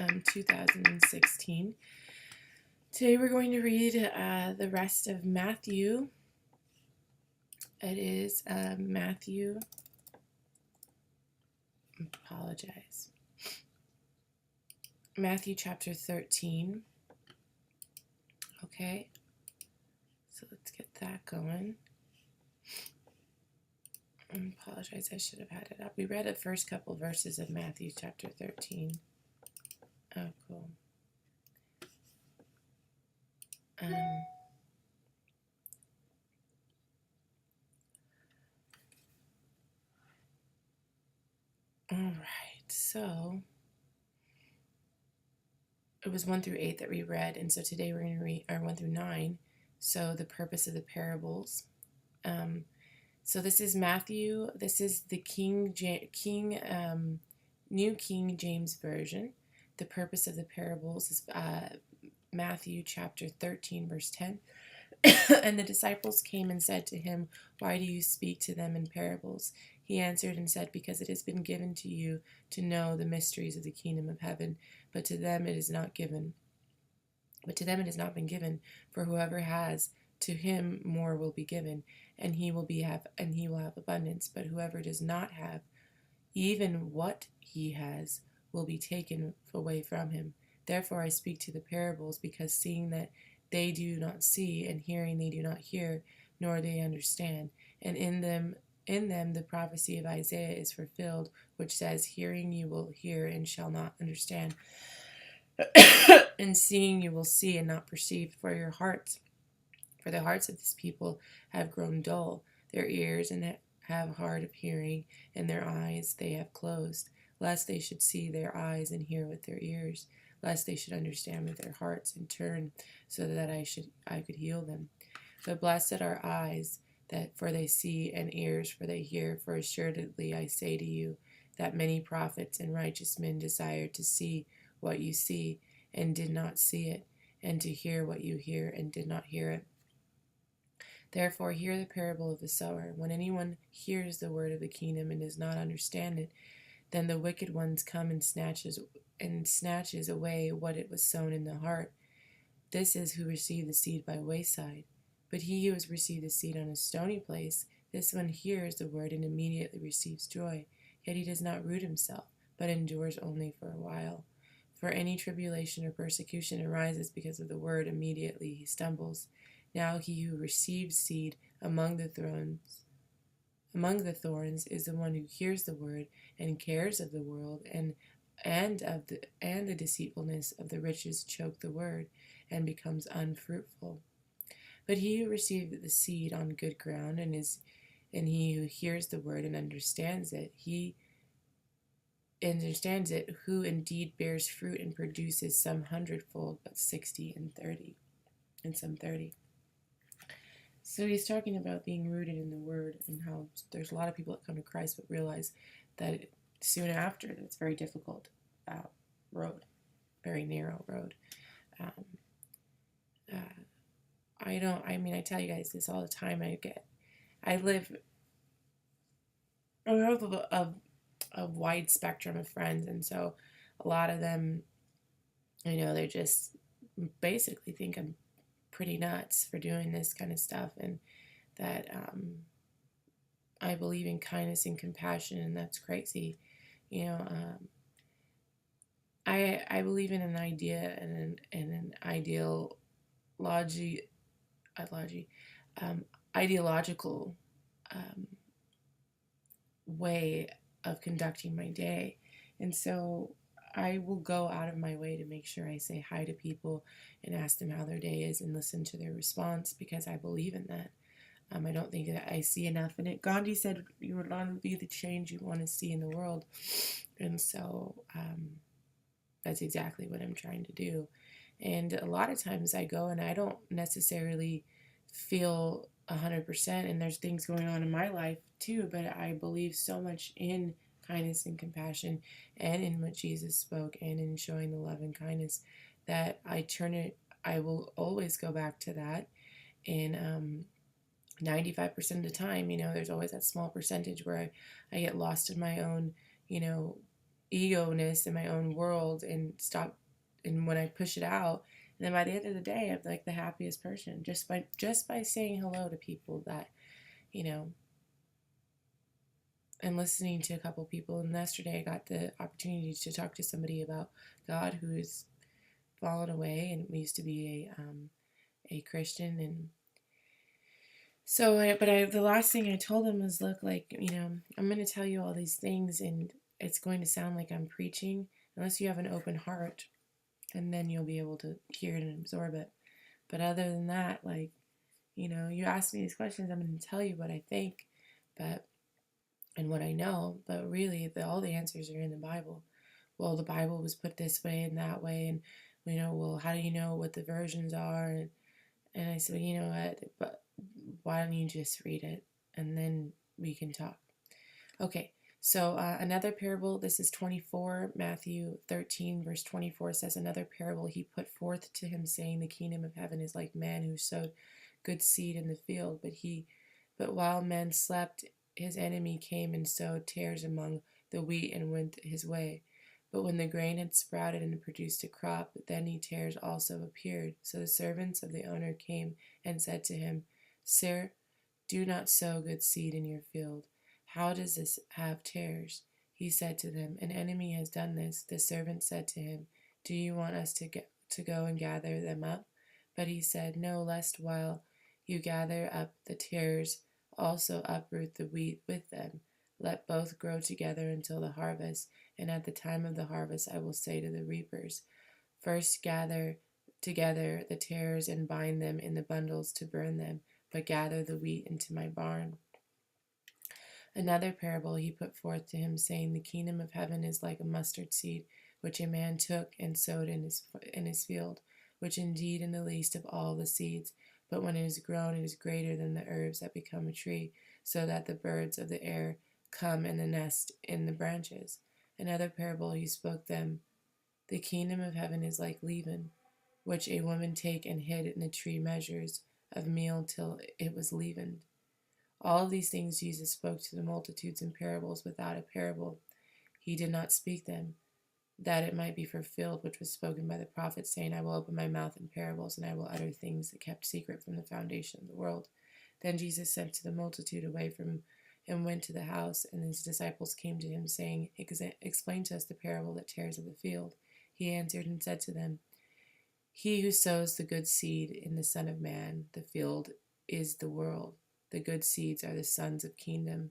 2016. Today we're going to read the rest of Matthew. It is Matthew, Matthew chapter 13. Okay, so let's get that going. I apologize, I should have had it up. We read the first couple verses of Matthew chapter 13. Oh, cool. All right, so it was 1 through 8 that we read, and so today we're going to read 1 through 9. So the purpose of the parables. So this is Matthew. This is the New King James Version. The purpose of the parables is Matthew chapter 13, verse 10. And the disciples came and said to him, "Why do you speak to them in parables?" He answered and said, "Because it has been given to you to know the mysteries of the kingdom of heaven, but to them it is not given. But to them it has not been given, for whoever has, to him more will be given, and he will have abundance. But whoever does not have, even what he has, will be taken away from him. Therefore I speak to the parables, because seeing that they do not see, and hearing they do not hear, nor they understand. And in them the prophecy of Isaiah is fulfilled, which says, Hearing you will hear and shall not understand, and seeing you will see and not perceive, for the hearts of this people have grown dull, their ears and have hard of hearing, and their eyes they have closed, lest they should see their eyes and hear with their ears, lest they should understand with their hearts and turn, so that I could heal them. But blessed are eyes, for they see, and ears, for they hear. For assuredly I say to you, that many prophets and righteous men desired to see what you see, and did not see it, and to hear what you hear, and did not hear it. Therefore hear the parable of the sower. When anyone hears the word of the kingdom and does not understand it, then the wicked ones come and snatches away what it was sown in the heart. This is who received the seed by wayside. But he who has received the seed on a stony place, this one hears the word and immediately receives joy. Yet he does not root himself, but endures only for a while. For any tribulation or persecution arises because of the word, immediately he stumbles. Now he who receives seed among the thorns is the one who hears the word, and cares of the world, and the deceitfulness of the riches choke the word, and becomes unfruitful. But he who received the seed on good ground, and he who hears the word and understands it, who indeed bears fruit and produces some 100-fold, but 60 and 30, and some 30. So he's talking about being rooted in the word, and how there's a lot of people that come to Christ but realize that soon after it's a very difficult road, very narrow road. I tell you guys this all the time. I live a wide spectrum of friends, and so a lot of them, they just basically think I'm pretty nuts for doing this kind of stuff, and that I believe in kindness and compassion, and that's crazy. I believe in an idea and an ideological way of conducting my day, and so I will go out of my way to make sure I say hi to people and ask them how their day is and listen to their response, because I believe in that. I don't think that I see enough in it. Gandhi said you would want to be the change you want to see in the world, and so that's exactly what I'm trying to do. And a lot of times I go and I don't necessarily feel 100%, and there's things going on in my life too, but I believe so much in kindness and compassion, and in what Jesus spoke, and in showing the love and kindness, that I will always go back to that. And 95% of the time, there's always that small percentage where I get lost in my own, ego-ness in my own world and stop. And when I push it out, and then by the end of the day, I'm like the happiest person just by saying hello to people that, you know, and listening to a couple people. And yesterday, I got the opportunity to talk to somebody about God who has fallen away, and we used to be a Christian. And so, the last thing I told him was, look, like, I'm going to tell you all these things, and it's going to sound like I'm preaching unless you have an open heart, and then you'll be able to hear it and absorb it. But other than that, like, you ask me these questions, I'm going to tell you what I think, but and what I know, but really, all the answers are in the Bible. Well, the Bible was put this way and that way, and well, how do you know what the versions are? And I said, well, you know what, but why don't you just read it, and then we can talk. Okay, so another parable, this is 24, Matthew 13, verse 24 says, another parable he put forth to him, saying, the kingdom of heaven is like man who sowed good seed in the field, but while men slept, his enemy came and sowed tares among the wheat and went his way. But when the grain had sprouted and produced a crop, then tares also appeared. So the servants of the owner came and said to him, Sir, do not sow good seed in your field. How does this have tares? He said to them, An enemy has done this. The servant said to him, Do you want us to go and gather them up? But he said, No, lest while you gather up the tares, also uproot the wheat with them. Let both grow together until the harvest, and at the time of the harvest I will say to the reapers, First gather together the tares and bind them in the bundles to burn them, but gather the wheat into my barn. Another parable he put forth to him, saying, The kingdom of heaven is like a mustard seed, which a man took and sowed in his field, which indeed in the least of all the seeds, but when it is grown, it is greater than the herbs that become a tree, so that the birds of the air come and nest in the branches. Another parable he spoke them, The kingdom of heaven is like leaven, which a woman take and hid in the tree measures of meal till it was leavened. All of these things Jesus spoke to the multitudes in parables. Without a parable he did not speak them, that it might be fulfilled which was spoken by the prophet, saying, I will open my mouth in parables, and I will utter things that kept secret from the foundation of the world. Then Jesus sent to the multitude away from and went to the house, and his disciples came to him, saying, Explain to us the parable that tares of the field. He answered and said to them, He who sows the good seed in the Son of Man, the field is the world. The good seeds are the sons of the kingdom,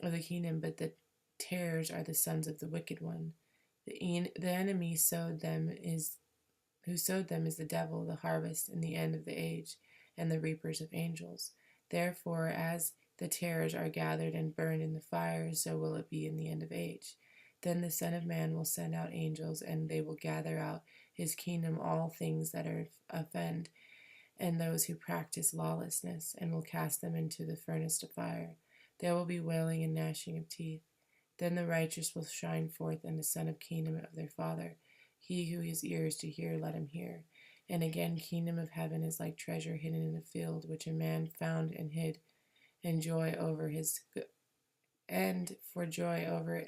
but the tares are the sons of the wicked one. The enemy who sowed them is the devil, the harvest, and the end of the age, and the reapers of angels. Therefore, as the tares are gathered and burned in the fire, so will it be in the end of age. Then the Son of Man will send out angels, and they will gather out his kingdom all things that are offend, and those who practice lawlessness, and will cast them into the furnace of fire. There will be wailing and gnashing of teeth. Then the righteous will shine forth in the Son of Kingdom of their Father. He who has ears to hear, let him hear. And again, kingdom of heaven is like treasure hidden in a field, which a man found and hid, and for joy over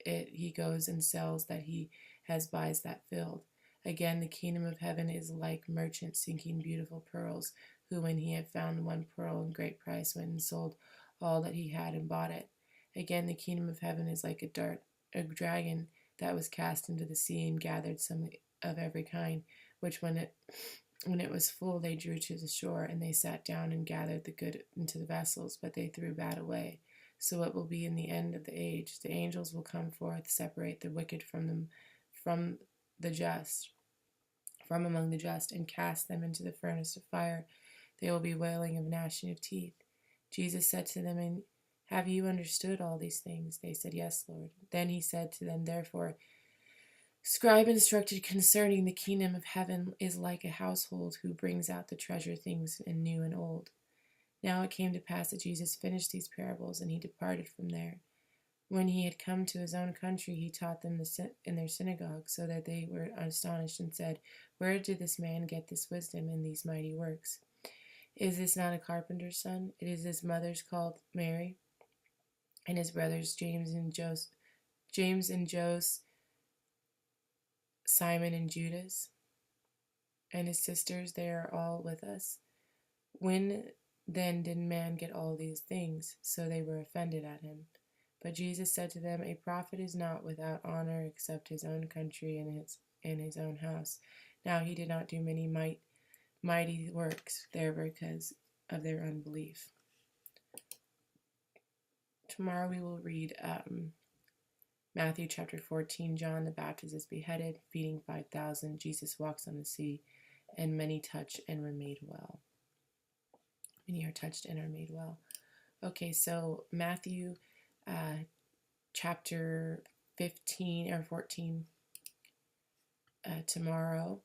it he goes and sells that he has buys that field. Again, the kingdom of heaven is like merchant seeking beautiful pearls, who, when he had found one pearl in great price, went and sold all that he had and bought it. Again, the kingdom of heaven is like a dragon that was cast into the sea and gathered some of every kind, which when it was full they drew to the shore, and they sat down and gathered the good into the vessels, but they threw bad away. So it will be in the end of the age. The angels will come forth, separate the wicked from the just, from among the just, and cast them into the furnace of fire. They will be wailing of gnashing of teeth. Jesus said to them, And have you understood all these things? They said, Yes, Lord. Then he said to them, Therefore, scribe instructed concerning the kingdom of heaven is like a household who brings out the treasure things in new and old. Now it came to pass that Jesus finished these parables, and he departed from there. When he had come to his own country, he taught them in their synagogue, so that they were astonished and said, Where did this man get this wisdom and these mighty works? Is this not a carpenter's son? It is his mother's called Mary, and his brothers James and Jose, Simon and Judas and his sisters, they are all with us. When then did man get all these things? So they were offended at him. But Jesus said to them, a prophet is not without honor except his own country and his own house. Now he did not do many mighty works there because of their unbelief. Tomorrow we will read Matthew chapter 14. John the Baptist is beheaded, feeding 5,000. Jesus walks on the sea, and many touch and are made well. Many are touched and are made well. Okay, so Matthew chapter 15 or 14 tomorrow.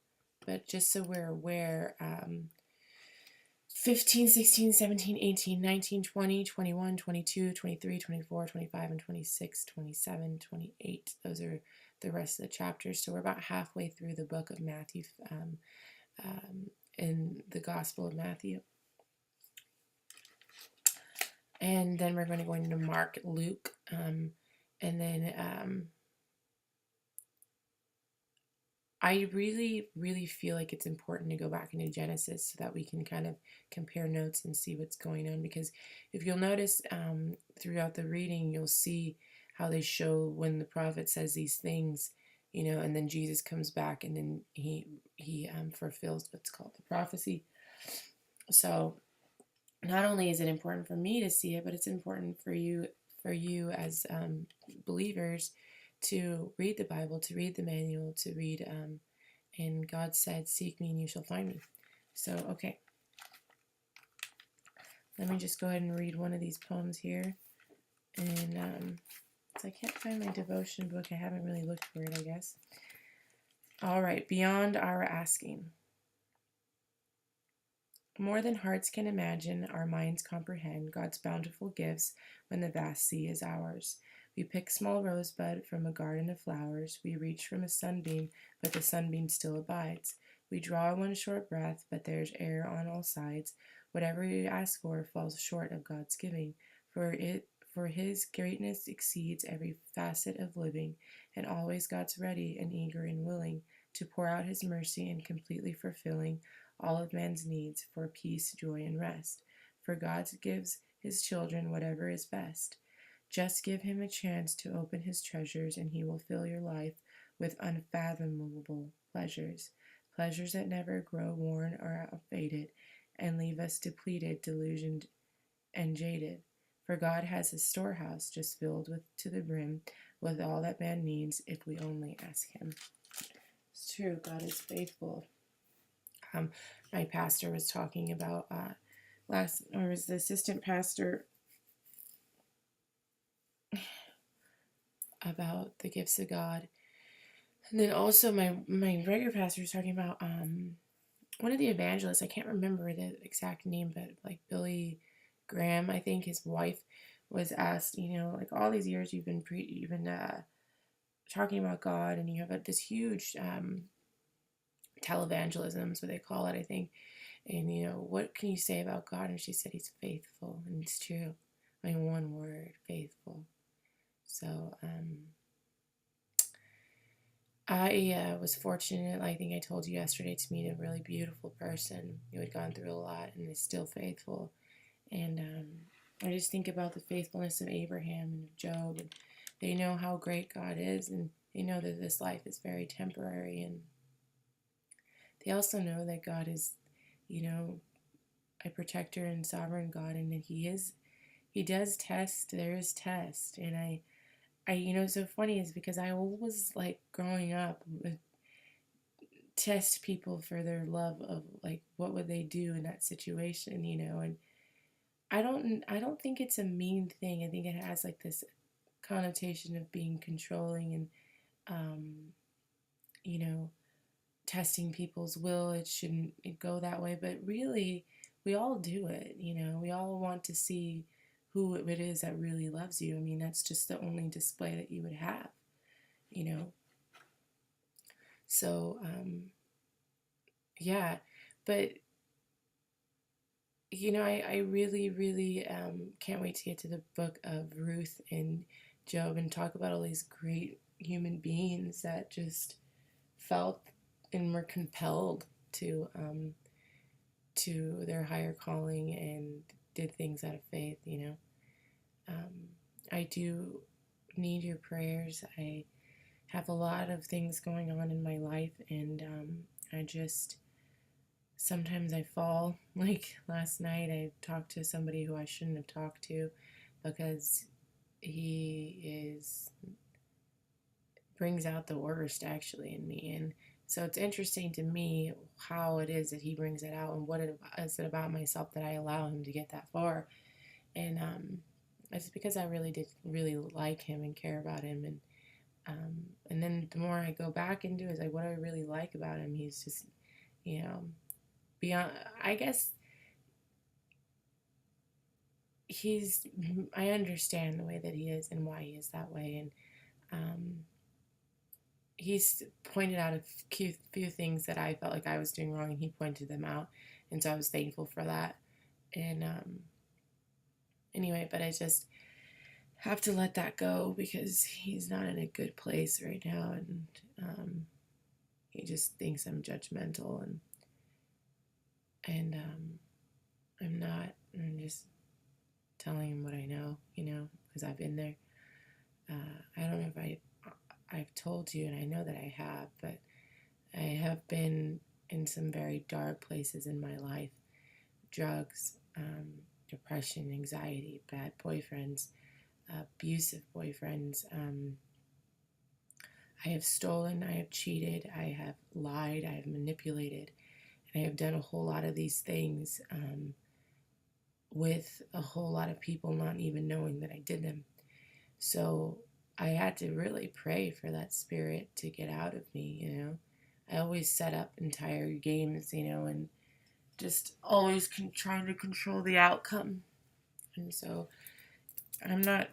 But just so we're aware, 15, 16, 17, 18, 19, 20, 21, 22, 23, 24, 25, and 26, 27, 28. Those are the rest of the chapters. So we're about halfway through the book of Matthew in the Gospel of Matthew. And then we're going to go into Mark, Luke, and then I really, really feel like it's important to go back into Genesis so that we can kind of compare notes and see what's going on. Because if you'll notice throughout the reading, you'll see how they show when the prophet says these things, and then Jesus comes back and then he fulfills what's called the prophecy. So not only is it important for me to see it, but it's important for you as believers to read the Bible, to read the manual, to read, and God said, seek me and you shall find me. So, okay. Let me just go ahead and read one of these poems here. And so I can't find my devotion book. I haven't really looked for it, I guess. All right, Beyond Our Asking. More than hearts can imagine, our minds comprehend God's bountiful gifts when the vast sea is ours. We pick small rosebud from a garden of flowers. We reach from a sunbeam, but the sunbeam still abides. We draw one short breath, but there's air on all sides. Whatever we ask for falls short of God's giving, for his greatness exceeds every facet of living, and always God's ready and eager and willing to pour out his mercy and completely fulfilling all of man's needs for peace, joy, and rest. For God gives his children whatever is best. Just give him a chance to open his treasures, and he will fill your life with unfathomable pleasures, pleasures that never grow worn or faded, and leave us depleted, delusioned, and jaded. For God has a storehouse just filled to the brim with all that man needs if we only ask him. It's true, God is faithful. My pastor was talking about was the assistant pastor about the gifts of God. And then also my regular pastor was talking about one of the evangelists. I can't remember the exact name, but like Billy Graham, I think his wife was asked, like all these years you've been talking about God, and you have this huge televangelism is what they call it, I think. And what can you say about God? And she said he's faithful, and it's true. I mean, one word, faithful. So I was fortunate, I think I told you yesterday, to meet a really beautiful person who had gone through a lot and is still faithful. And I just think about the faithfulness of Abraham and of Job, and they know how great God is, and they know that this life is very temporary, and they also know that God is, a protector and sovereign God, and that he does test, there is test. And I so funny is because I always, like, growing up, would test people for their love of, like, what would they do in that situation, and I don't think it's a mean thing. I think it has, like, this connotation of being controlling and, testing people's will. It shouldn't go that way, but really, we all do it, we all want to see who it is that really loves you. I mean, that's just the only display that you would have, So, yeah, but, I really, really can't wait to get to the book of Ruth and Job and talk about all these great human beings that just felt and were compelled to their higher calling and did things out of faith, you know. I do need your prayers. I have a lot of things going on in my life, and I just sometimes I fall. Like last night, I talked to somebody who I shouldn't have talked to because he brings out the worst actually in me, and so it's interesting to me how it is that he brings it out and what it is it about myself that I allow him to get that far, and it's because I really did really like him and care about him, and then the more I go back into it, it's like what I really like about him. He's just, you know, beyond. I guess he's. I understand the way that he is and why he is that way, and he's pointed out a few things that I felt like I was doing wrong, and he pointed them out, and so I was thankful for that. And anyway, but I just have to let that go because he's not in a good place right now, and he just thinks I'm judgmental, and I'm not. I'm just telling him what I know, you know, because I've been there. I don't know if I've told you, and I know that I have, but I have been in some very dark places in my life: drugs, depression, anxiety, bad boyfriends, abusive boyfriends. I have stolen, I have cheated, I have lied, I have manipulated, and I have done a whole lot of these things with a whole lot of people not even knowing that I did them. So I had to really pray for that spirit to get out of me, you know. I always set up entire games, you know, and just always trying to control the outcome. And so I'm not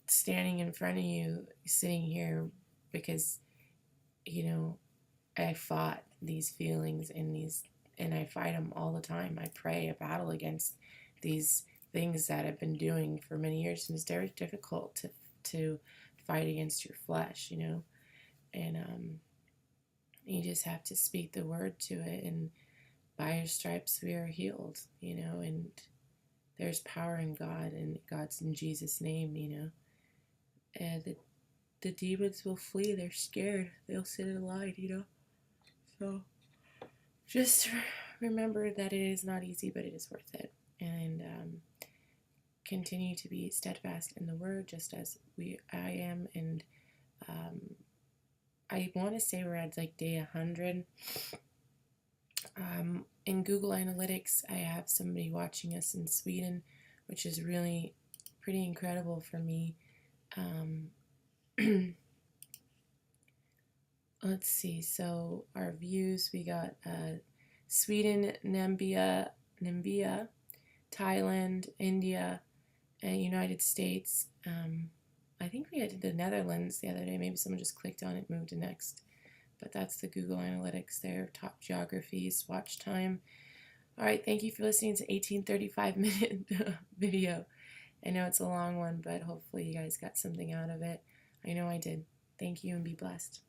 standing in front of you, sitting here because, you know, I fought these feelings and I fight them all the time. I pray, I battle against these things that I've been doing for many years, and it's very difficult to fight against your flesh, you know, and you just have to speak the word to it, and by your stripes we are healed, you know, and there's power in God, and God's in Jesus' name, you know, and the demons will flee. They're scared. They'll sit in line, you know. So just remember that it is not easy, but it is worth it, and continue to be steadfast in the word, just as I am, and I want to say we're at like day 100. In Google Analytics, I have somebody watching us in Sweden, which is really pretty incredible for me. Let's see. So our views, we got Sweden, Namibia, Thailand, India, and United States. I think we had the Netherlands the other day. Maybe someone just clicked on it, moved to next. But that's the Google Analytics there. Top geographies, watch time. All right, thank you for listening to 1835-minute video. I know it's a long one, but hopefully you guys got something out of it. I know I did. Thank you and be blessed.